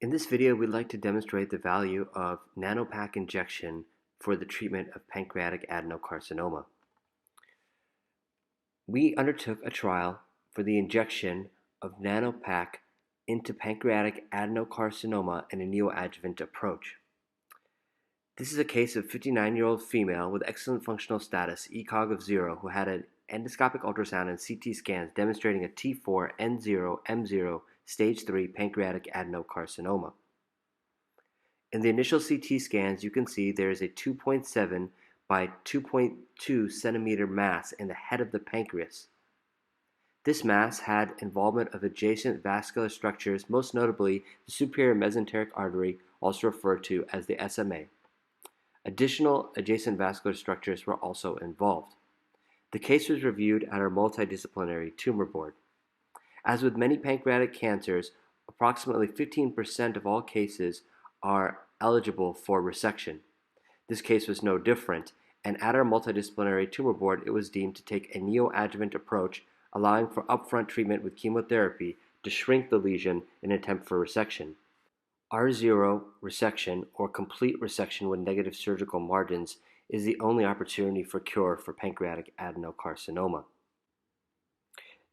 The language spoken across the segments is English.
In this video, we'd like to demonstrate the value of NanoPac injection for the treatment of pancreatic adenocarcinoma. We undertook a trial for the injection of NanoPac into pancreatic adenocarcinoma in a neoadjuvant approach. This is a case of a 59-year-old female with excellent functional status, ECOG of 0, who had an endoscopic ultrasound and CT scans demonstrating a T4, N0, M0, stage 3 pancreatic adenocarcinoma. In the initial CT scans, you can see there is a 2.7 by 2.2 centimeter mass in the head of the pancreas. This mass had involvement of adjacent vascular structures, most notably the superior mesenteric artery, also referred to as the SMA. Additional adjacent vascular structures were also involved. The case was reviewed at our multidisciplinary tumor board. As with many pancreatic cancers, approximately 15% of all cases are eligible for resection. This case was no different, and at our multidisciplinary tumor board, it was deemed to take a neoadjuvant approach, allowing for upfront treatment with chemotherapy to shrink the lesion in an attempt for resection. R0 resection, or complete resection with negative surgical margins, is the only opportunity for cure for pancreatic adenocarcinoma.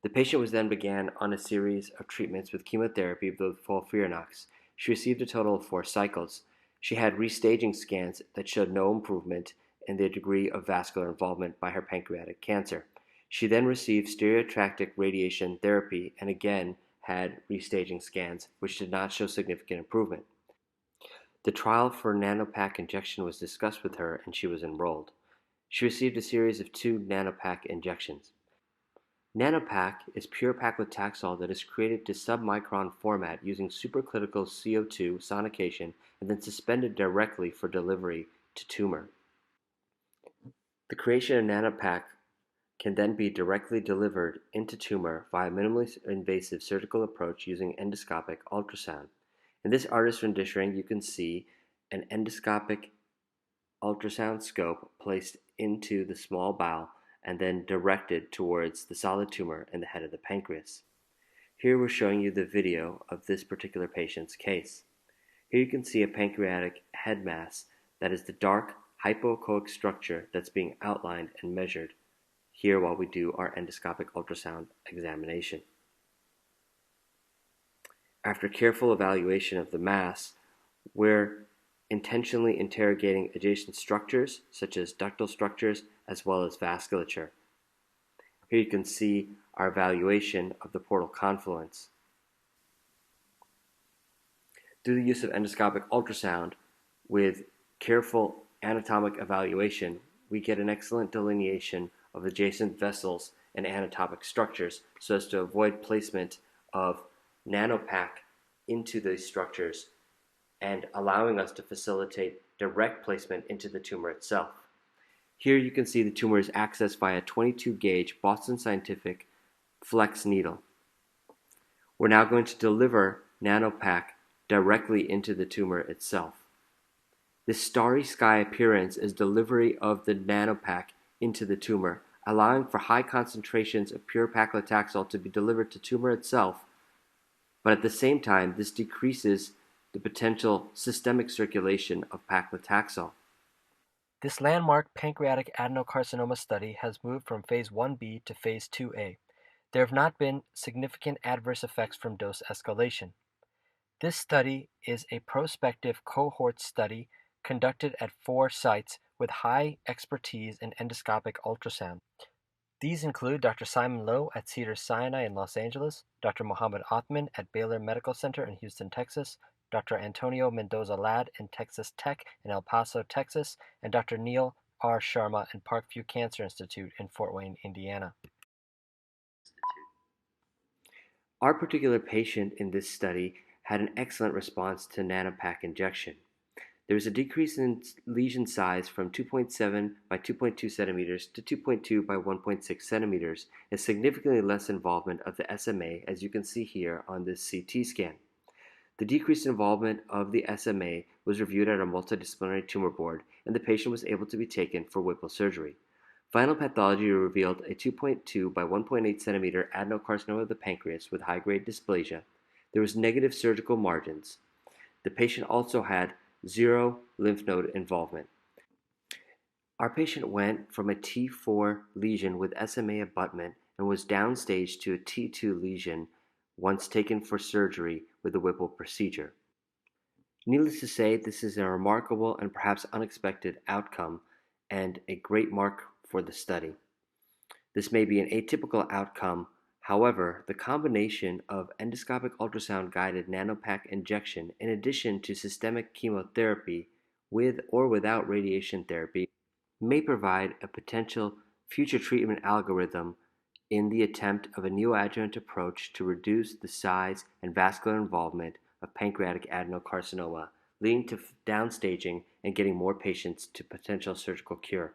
The patient was then began on a series of treatments with chemotherapy with FOLFIRINOX. She received a total of 4 cycles. She had restaging scans that showed no improvement in the degree of vascular involvement by her pancreatic cancer. She then received stereotactic radiation therapy and again had restaging scans, which did not show significant improvement. The trial for NanoPac injection was discussed with her and she was enrolled. She received a series of 2 NanoPac injections. NanoPac is pure paclitaxel that is created to submicron format using supercritical CO2 sonication and then suspended directly for delivery to tumor. The creation of NanoPac can then be directly delivered into tumor via minimally invasive surgical approach using endoscopic ultrasound. In this artist rendition, you can see an endoscopic ultrasound scope placed into the small bowel and then directed towards the solid tumor in the head of the pancreas. Here we're showing you the video of this particular patient's case. Here you can see a pancreatic head mass that is the dark hypoechoic structure that's being outlined and measured here while we do our endoscopic ultrasound examination. After careful evaluation of the mass, we're intentionally interrogating adjacent structures such as ductal structures as well as vasculature. Here you can see our evaluation of the portal confluence. Through the use of endoscopic ultrasound with careful anatomic evaluation, we get an excellent delineation of adjacent vessels and anatomic structures so as to avoid placement of NanoPac into these structures and allowing us to facilitate direct placement into the tumor itself. Here you can see the tumor is accessed via a 22 gauge Boston Scientific flex needle. We're now going to deliver NanoPac directly into the tumor itself. This starry sky appearance is delivery of the NanoPac into the tumor, allowing for high concentrations of pure paclitaxel to be delivered to tumor itself, but at the same time this decreases the potential systemic circulation of paclitaxel. This landmark pancreatic adenocarcinoma study has moved from phase 1B to phase 2A. There have not been significant adverse effects from dose escalation. This study is a prospective cohort study conducted at 4 sites with high expertise in endoscopic ultrasound. These include Dr. Simon Lowe at Cedars-Sinai in Los Angeles, Dr. Mohammed Othman at Baylor Medical Center in Houston, Texas, Dr. Antonio Mendoza-Ladd in Texas Tech in El Paso, Texas, and Dr. Neil R. Sharma in Parkview Cancer Institute in Fort Wayne, Indiana. Our particular patient in this study had an excellent response to NanoPac injection. There was a decrease in lesion size from 2.7 by 2.2 centimeters to 2.2 by 1.6 centimeters, and significantly less involvement of the SMA, as you can see here on this CT scan. The decreased involvement of the SMA was reviewed at a multidisciplinary tumor board, and the patient was able to be taken for Whipple surgery. Final pathology revealed a 2.2 by 1.8 centimeter adenocarcinoma of the pancreas with high-grade dysplasia. There was negative surgical margins. The patient also had 0 lymph node involvement. Our patient went from a T4 lesion with SMA abutment and was downstaged to a T2 lesion once taken for surgery with the Whipple procedure. Needless to say, this is a remarkable and perhaps unexpected outcome and a great mark for the study. This may be an atypical outcome. However, the combination of endoscopic ultrasound-guided NanoPac injection in addition to systemic chemotherapy with or without radiation therapy may provide a potential future treatment algorithm in the attempt of a neoadjuvant approach to reduce the size and vascular involvement of pancreatic adenocarcinoma, leading to downstaging and getting more patients to potential surgical cure.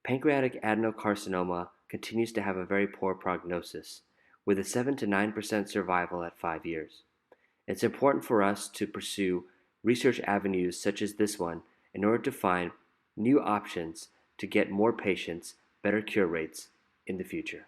Pancreatic adenocarcinoma continues to have a very poor prognosis, with a 7 to 9% survival at 5 years. It's important for us to pursue research avenues such as this one in order to find new options to get more patients better cure rates in the future.